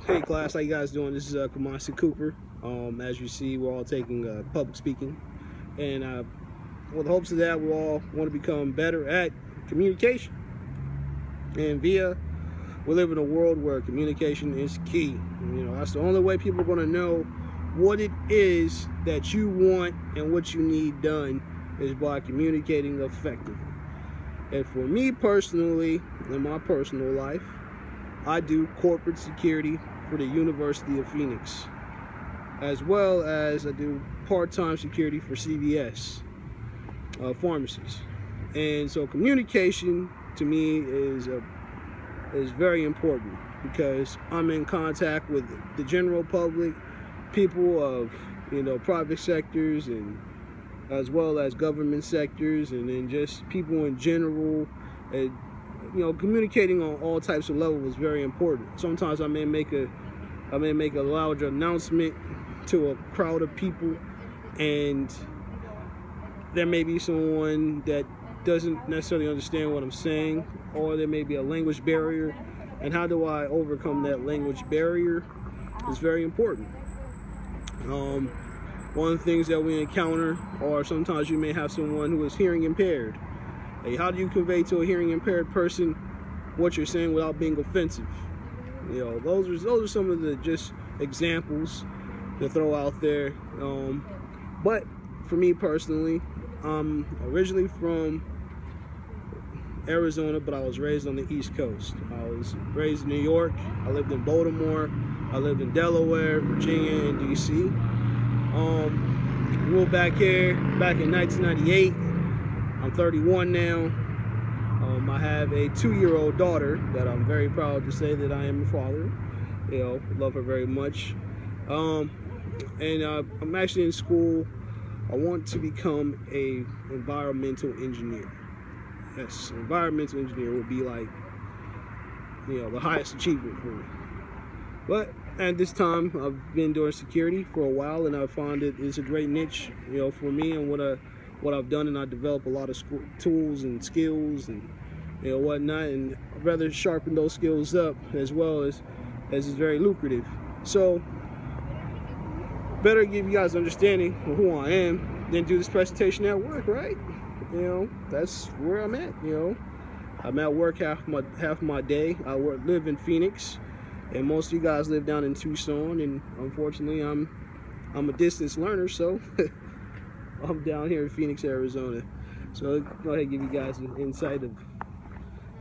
Hey class, how you guys doing? This is Kamasi Cooper. As you see, we're all taking public speaking, and with the hopes of that, we all want to become better at communication. And we live in a world where communication is key. That's the only way people are going to know what it is that you want and what you need done is by communicating effectively. And for me personally, in my personal life, I do corporate security for the University of Phoenix, as well as I do part-time security for CVS pharmacies. And so communication to me is very important, because I'm in contact with the general public, people of private sectors, and as well as government sectors, and then just people in general. And communicating on all types of levels is very important. Sometimes I may make a larger announcement to a crowd of people, and there may be someone that doesn't necessarily understand what I'm saying, or there may be a language barrier. And how do I overcome that language barrier is very important. One of the things that we encounter, or sometimes you may have someone who is hearing impaired. Hey, how do you convey to a hearing impaired person what you're saying without being offensive? Those are some of the just examples to throw out there. But for me personally, I'm originally from Arizona, but I was raised on the East Coast. I was raised in New York. I lived in Baltimore. I lived in Delaware, Virginia, and DC. Moved back here back in 1998. I'm 31 now. I have a 2-year-old daughter that I'm very proud to say that I am a father. Love her very much. And I'm actually in school. I want to become a environmental engineer. Yes, environmental engineer would be like, the highest achievement for me. But at this time, I've been doing security for a while, and I found it's a great niche, for me and what I've done, and I developed a lot of tools and skills and whatnot, and I'd rather sharpen those skills up, as well as it's very lucrative. So better give you guys understanding of who I am than do this presentation at work, right? That's where I'm at. I'm at work half my day. I live in Phoenix, and most of you guys live down in Tucson, and unfortunately I'm a distance learner, so I'm down here in Phoenix, Arizona. So go ahead and give you guys an insight of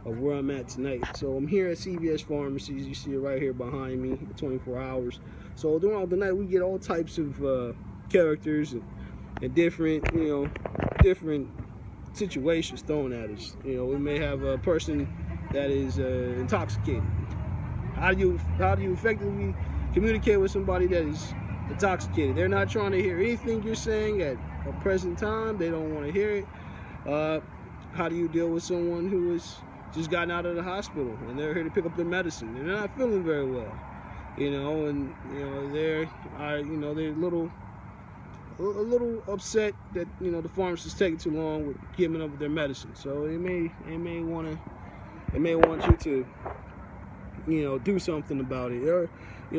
where I'm at tonight. So I'm here at CVS Pharmacies. You see it right here behind me, 24 hours. So during the night, we get all types of characters and different, different situations thrown at us. We may have a person that is intoxicated. How do you effectively communicate with somebody that is intoxicated? They're not trying to hear anything you're saying at a present time. They don't want to hear it. How do you deal with someone who has just gotten out of the hospital and they're here to pick up their medicine and they're not feeling very well? They're a little upset that the pharmacist is taking too long with giving up their medicine. So they may want you to do something about it. Or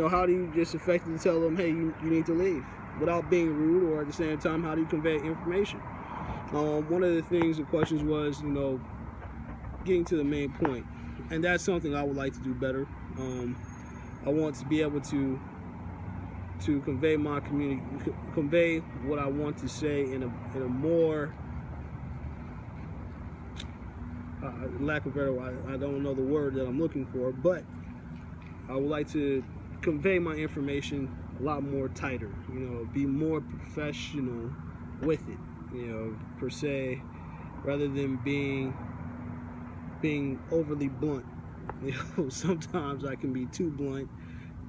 how do you just effectively tell them, hey, you need to leave, without being rude, or at the same time, how do you convey information? One of the things, the questions was, getting to the main point, and that's something I would like to do better. I want to be able to convey my convey what I want to say in a more lack of better, I don't know the word that I'm looking for, but I would like to convey my information a lot more tighter, be more professional with it, per se, rather than being overly blunt. Sometimes I can be too blunt,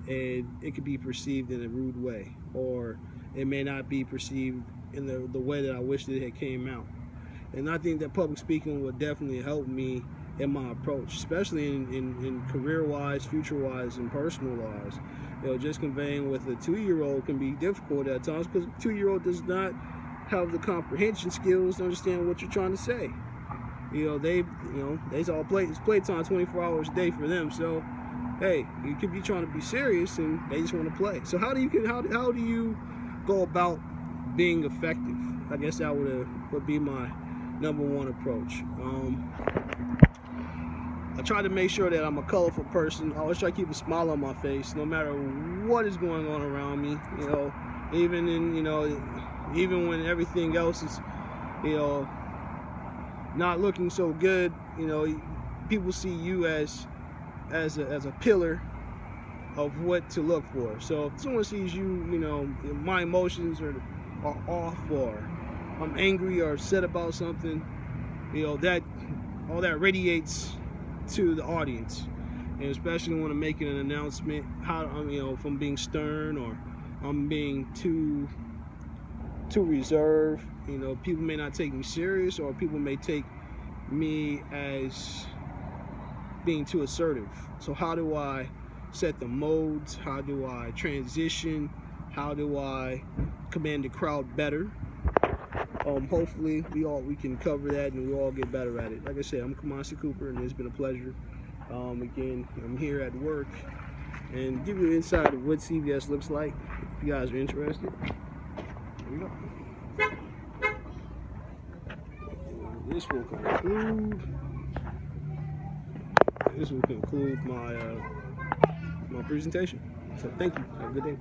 and it could be perceived in a rude way, or it may not be perceived in the way that I wish that it came out. And I think that public speaking would definitely help me in my approach, especially in career-wise, future-wise, and personal-wise. Just conveying with a 2-year-old can be difficult at times, because a 2-year-old does not have the comprehension skills to understand what you're trying to say. They all play. It's playtime 24 hours a day for them. So hey, you could be trying to be serious and they just want to play. So how do you go about being effective? I guess that would be my #1 approach. I try to make sure that I'm a colorful person. I always try to keep a smile on my face, no matter what is going on around me. You know, even when everything else is, not looking so good. You know, people see you as a pillar of what to look for. So if someone sees you, my emotions are off, or I'm angry or upset about something, that all that radiates to the audience. And especially when I'm making an announcement, if I'm being stern or I'm being too reserved, people may not take me serious, or people may take me as being too assertive. So how do I set the modes? How do I transition? How do I command the crowd better? Hopefully we can cover that and we all get better at it. Like I said, I'm Kamasi Cooper, and it's been a pleasure. Again, I'm here at work and give you an insight of what CVS looks like. If you guys are interested, here we go. This will conclude my presentation. So thank you. Have a good day.